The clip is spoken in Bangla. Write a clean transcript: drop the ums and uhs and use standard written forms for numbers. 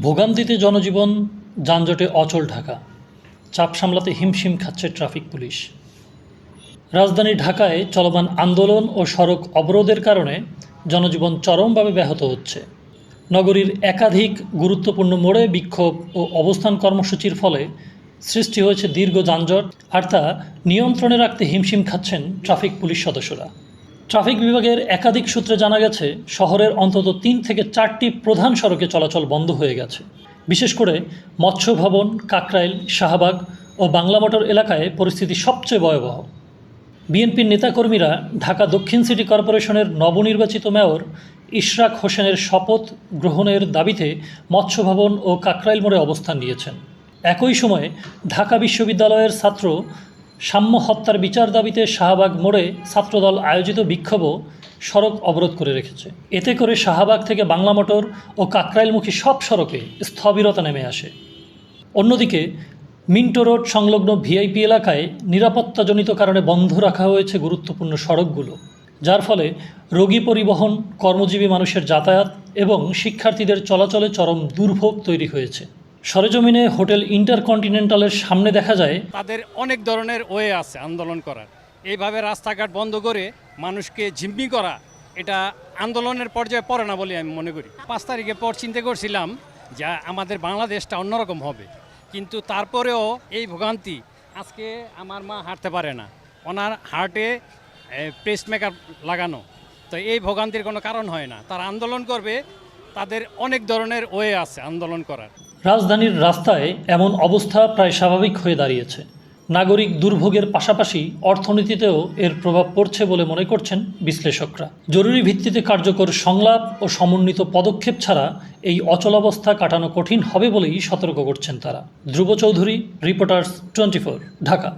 ভোগান্তিতে জনজীবন, যানজটে অচল ঢাকা। চাপ সামলাতে হিমশিম খাচ্ছে ট্রাফিক পুলিশ। রাজধানী ঢাকায় চলমান আন্দোলন ও সড়ক অবরোধের কারণে জনজীবন চরমভাবে ব্যাহত হচ্ছে। নগরীর একাধিক গুরুত্বপূর্ণ মোড়ে বিক্ষোভ ও অবস্থান কর্মসূচির ফলে সৃষ্টি হয়েছে দীর্ঘ যানজট, আর তা নিয়ন্ত্রণে রাখতে হিমশিম খাচ্ছেন ট্রাফিক পুলিশ সদস্যরা। ট্রাফিক বিভাগের একাধিক সূত্রে জানা গেছে, শহরের অন্তত ৩ থেকে ৪টি প্রধান সড়কে চলাচল বন্ধ হয়ে গেছে। বিশেষ করে মৎস্য ভবন, কাকরাইল, শাহবাগ ও বাংলা মোটর এলাকায় পরিস্থিতি সবচেয়ে ভয়াবহ। বিএনপির নেতাকর্মীরা ঢাকা দক্ষিণ সিটি কর্পোরেশনের নবনির্বাচিত মেয়র ইশরাক হোসেনের শপথ গ্রহণের দাবিতে মৎস্য ভবন ও কাকরাইল মোড়ে অবস্থান নিয়েছেন। একই সময়ে ঢাকা বিশ্ববিদ্যালয়ের ছাত্র সাম্য হত্যার বিচার দাবিতে শাহবাগ মোড়ে ছাত্রদল আয়োজিত বিক্ষোভও সড়ক অবরোধ করে রেখেছে। এতে করে শাহবাগ থেকে বাংলা মোটর ও কাকরাইলমুখী সব সড়কে স্থবিরতা নেমে আসে। অন্যদিকে মিন্টো রোড সংলগ্ন ভিআইপি এলাকায় নিরাপত্তাজনিত কারণে বন্ধ রাখা হয়েছে গুরুত্বপূর্ণ সড়কগুলো, যার ফলে রোগী পরিবহন, কর্মজীবী মানুষের যাতায়াত এবং শিক্ষার্থীদের চলাচলে চরম দুর্ভোগ তৈরি হয়েছে। সরেজমিনে হোটেল ইন্টারকন্টিনেন্টালের সামনে দেখা যায় তাদের অনেক ধরনের ওয়ে আছে আন্দোলন করার। এইভাবে রাস্তাঘাট বন্ধ করে মানুষকে জিম্মি করা, এটা আন্দোলনের পর্যায়ে পড়ে না বলে আমি মনে করি। 5 তারিখের পর চিন্তা করছিলাম যে আমাদের বাংলাদেশটা অন্যরকম হবে, কিন্তু তারপরেও এই ভোগান্তি। আজকে আমার মা হাঁটতে পারে না, ওনার হার্টে পেসমেকার লাগানো, তো এই ভোগান্তির কোনো কারণ হয় না। তারা আন্দোলন করবে, তাদের অনেক ধরনের ওয়ে আছে আন্দোলন করার। রাজধানীর রাস্তায় এমন অবস্থা প্রায় স্বাভাবিক হয়ে দাঁড়িয়েছে। নাগরিক দুর্ভোগের পাশাপাশি অর্থনীতিতেও এর প্রভাব পড়ছে বলে মনে করছেন বিশ্লেষকরা। জরুরি ভিত্তিতে কার্যকর সংলাপ ও সমন্বিত পদক্ষেপ ছাড়া এই অচলাবস্থা কাটানো কঠিন হবে বলেই সতর্ক করছেন তারা। ধ্রুব চৌধুরী, রিপোর্টার্স 24, ঢাকা।